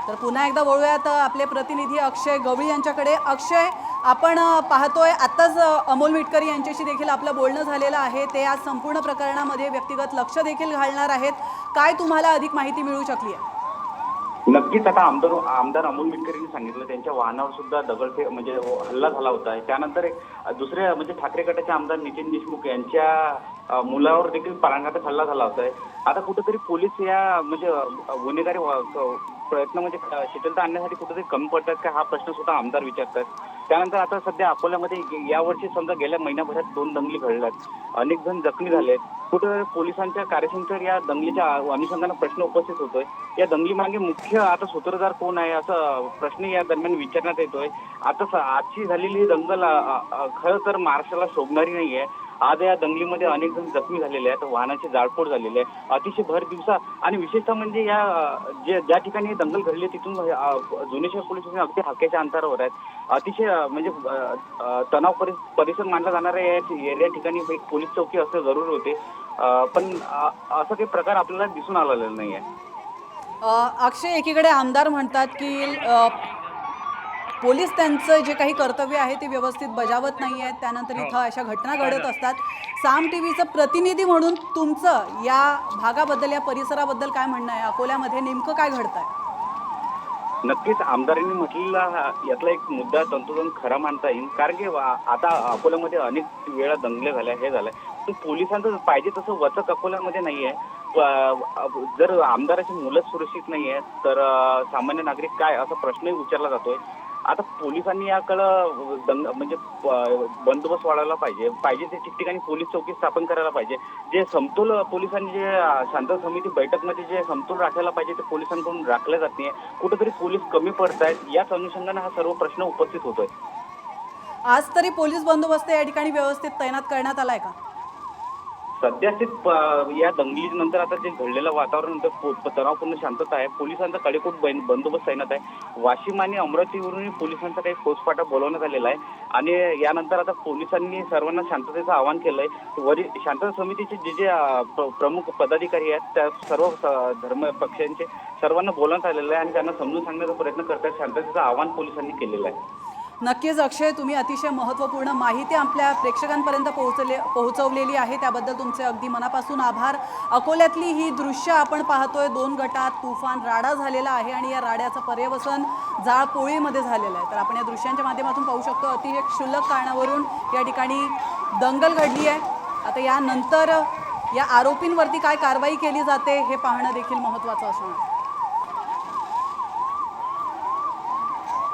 तर पुन्हा एकदा वळूयात आपले प्रतिनिधी अक्षय गवळी यांच्याकडे। अक्षय, आपण पाहतोय आत्ताच अमोल मिटकरी यांच्याशी देखील आपलं बोलणं झालेलं आहे। ते आज संपूर्ण प्रकरणामध्ये व्यक्तिगत लक्ष देखील घालणार आहेत। काय तुम्हाला अधिक माहिती मिळू शकली आहे? नक्कीच आता आमदार अमोल मिटकरींनी सांगितलं त्यांच्या वाहनावर सुद्धा दगडफेक म्हणजे हल्ला झाला होता। त्यानंतर दुसरे म्हणजे ठाकरे गटाचे आमदार नितीन देशमुख यांच्या मुलावर देखील प्राणघातक हल्ला झाला होता। आता कुठेतरी पोलीस या म्हणजे गुन्हेगारी प्रयत्न म्हणजे शिथिलता आणण्यासाठी कुठेतरी कमी पडतात का, हा प्रश्न सुद्धा आमदार विचारतात। त्यानंतर आता सध्या अकोल्यामध्ये यावर्षी समजा गेल्या महिन्याभरात 2 दंगली घडल्यात, अनेक जण जखमी झालेत। कुठे पोलिसांच्या कार्यक्षमतेवर या दंगलीच्या अनुषंगाने प्रश्न उपस्थित होतोय। या दंगली मागे मुख्य आता सूत्रधार कोण आहे असं प्रश्न या दरम्यान विचारण्यात येतोय। आता आजची झालेली दंगल खरं तर महाराष्ट्राला शोभणारी नाहीये। आज या दंगलीमध्ये अनेक जण जखमी झालेले आहेत, वाहनाची जाळपोळ झालेली आहे, अतिशय भर दिवसा आणि विशेषतः म्हणजे या ज्या ठिकाणी दंगल घडली तिथून जुने शहर पोलीस स्टेशन अगदी हाकेच्या अंतरावर आहेत। अतिशय म्हणजे तणाव परिसर मानला जाणाऱ्या या ठिकाणी एक पोलीस चौकी असं जरूर होते, पण असं काही प्रकार आपल्याला दिसून आलेला नाहीये। अक्षय, एकीकडे आमदार म्हणतात की पोलीस त्यांचं जे काही कर्तव्य आहे ते व्यवस्थित बजावत नाही आहेत, त्यानंतर इथं अशा घटना घडत असतात। साम टीव्हीचं प्रतिनिधी म्हणून तुमचं या भागाबद्दल, या परिसराबद्दल काय म्हणणं आहे? अकोल्यामध्ये नेमकं काय घडतंय? नक्कीच आमदारांनी म्हटलेला यातला एक मुद्दा तंतोतंत खरा मानता येईल, कारण की आता अकोल्यामध्ये अनेक वेळा दंगल्या झाल्या, हे झालंय, पण पोलिसांचं पाहिजे तसं वचक अकोल्यामध्ये नाहीये। जर आमदाराची मुलं सुरक्षित नाहीये तर सामान्य नागरिक काय, असा प्रश्नही विचारला जातोय। आता पोलिसांनी याकडं म्हणजे बंदोबस्त वाढवला पाहिजे ते ठिकठिकाणी पोलीस चौकी स्थापन करायला पाहिजे। जे समतोल पोलिसांनी जे शांतता समिती बैठकमध्ये जे समतोल राखायला पाहिजे ते पोलिसांकडून राखलं जात नाही। कुठेतरी पोलीस कमी पडतायत, याच अनुषंगाने हा सर्व प्रश्न उपस्थित होतोय। आज तरी पोलीस बंदोबस्त या ठिकाणी व्यवस्थित तैनात करण्यात आलाय का? सध्या या दंगलीनंतर आता जे घडलेलं वातावरण तणावपूर्ण शांतता आहे, पोलिसांचा कडेकोट बंदोबस्त तैनात आहे। वाशिम आणि अमरावतीवरून पोलिसांचा काही फौजफाटा बोलवण्यात आलेला आहे आणि यानंतर आता पोलिसांनी सर्वांना शांततेचं आवाहन केलंय। वरील शांतता समितीचे जे प्रमुख पदाधिकारी आहेत त्या सर्व धर्म पक्षांचे सर्वांना बोलवण्यात आलेलं आहे आणि त्यांना समजून सांगण्याचा प्रयत्न करतात। शांततेचं आवाहन पोलिसांनी केलेलं आहे। नक्कीच अक्षय, तुम्ही अतिशय महत्त्वपूर्ण माहिती आपल्या प्रेक्षकांपर्यंत पोहोचवलेली आहे, त्याबद्दल तुमचे अगदी मनापासून आभार। अकोल्यातली ही दृश्य आपण पाहतोय, 2 गटात तुफान राडा झालेला आहे आणि या राड्याचं पर्यवसन जाळपोळीमध्ये झालेलं आहे। तर आपण या दृश्यांच्या माध्यमातून पाहू शकतो, अतिशय क्षुल्लक कारणावरून या ठिकाणी दंगल घडली आहे। आता यानंतर या आरोपींवरती काय कारवाई केली जाते हे पाहणं देखील महत्त्वाचं असणार आहे।